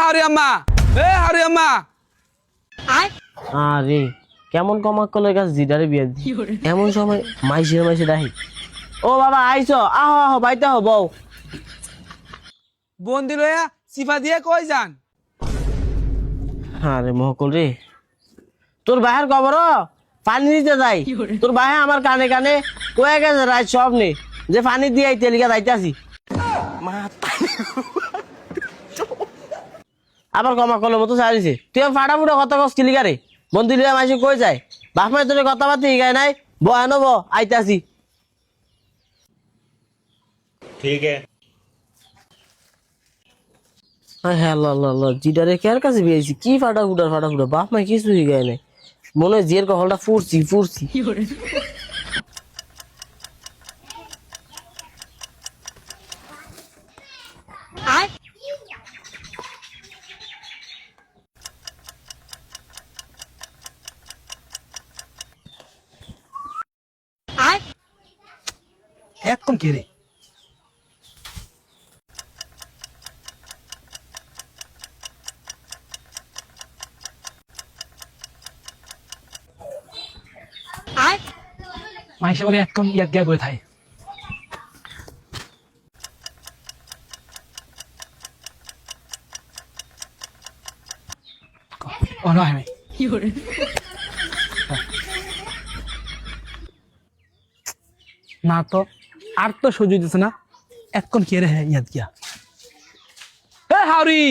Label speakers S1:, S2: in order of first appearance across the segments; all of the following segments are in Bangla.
S1: হারি আম্মা, হারি আম্মা।
S2: আরে কেমন কমাক করলে গাছ জিডারে বিয়ে দি এমন সময় মাইসে ডাহি। ও বাবা আইছো, আহ আহ বাইতে আহ বউ।
S1: বন্দি লইয়া সিফা দিয়ে কই যান?
S2: আরে মহকল রে, তোর ভাইয়ের খবর পানি দিতে যাই। তোর ভাই আমার কানে কানে কয়ে গেছে রাত সব নেই যে পানি দিয়ে তেলিকা যাইতে আসি। আবার কমা কলের মতো চাইছে। তুই ফাটা ফুটা কথা কস কিলিকারে বন্দি লিয়া মাইসে কই যায়? বাপ মায়ের তোর কথাবার্তা শিখায় নাই। বয়ানো ব আইতে আসি।
S3: ठीक है।
S2: হ্যাঁ জিডারে কার কাছে বিয়েছি? কি ফাটা ফুটা বাপ মাই কিছু শিখায় নাই। মনে হয় জিয়ের কলটা ফুরছি।
S1: এখন কে রে? মাইসে বলে এখন ইয়াদ গিয়া বই থাই। ও নয় আমি না তো আর তো সহ্য দিতেছে না। এখন কে রে ইয়াদ গিয়া? এ হাউরি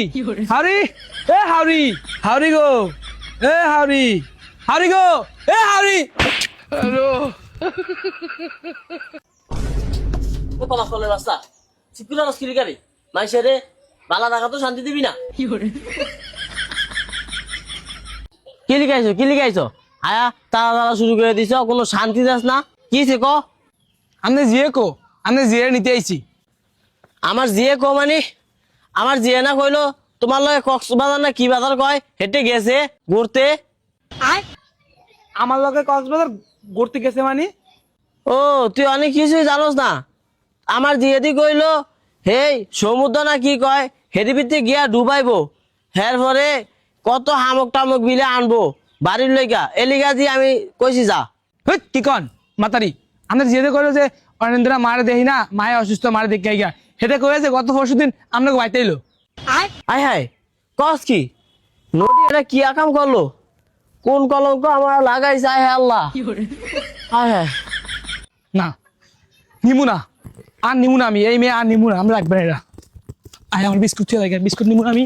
S1: হাউরি, এ হাউরি হাউরি গো, এ হাউরি হাউরি গো, এ হাউরি। হ্যালো
S2: ও কমা কলের রাস্তা চিকুলা রস কিলিকারে মাইসে রে বালা টাকা তো শান্তি দিবি না। কি লিখাইছো আয়া তারা শুরু করে দিছ, কোনো শান্তি দাস না। কি ক?
S1: আমি জিয়ে নিতে আইছি।
S2: আমার জিয়ে কো মানে আমার জিয়ে না কইলো তোমার লগে কক্সবাজার না কি বাজার কয় হেঁটে গেছে ঘুরতে।
S1: আমার লগে কক্সবাজার ঘুরতে গেছে মানে?
S2: ও তুই অনেক কিছুই জানোস না। আমার জিয়ে দি কইলো হেই সমুদ্র না কি কয় হেঁটে পিতে গিয়া ডুবাইবো, হের পরে কত হামক টামক বিলে আনবো বাড়ির লইগা। এলিগা দি আমি কইছি যা।
S1: হেই কি কন মাতারি? আমরা জিয়ে কইলো যে অনেন্দ্রা মারে দেখি না, মায়ে অসুস্থ মারে দেখে গিয়া হেঁটে কয়ে যে গত 4 দিন আপনাকে বাইতে এলো।
S2: আয় হায় কস কি নদী এটা কি আকাম করলো? কোন কলঙ্ক আমার লাগাইছে? আয় হায় আল্লাহ, আয় হায়।
S1: না নিমু না, আর নিমু না আমি, এই মেয়ে আর নিমু না, আমরা রাখবেন না এটা। আয় আমার বিস্কুট ছিল, বিস্কুট নিমু না আমি,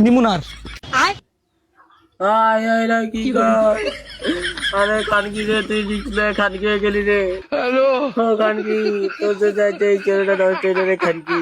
S1: নিমু না আর।
S2: আয় আয় রে কি কর? আরে কানকি রে তুই দিছলে খানকি হয়ে গেলি রে। হ্যালো কানকি তোর যে যাইতে এই ছেলেটা নষ্ট হয়ে রে খানকি।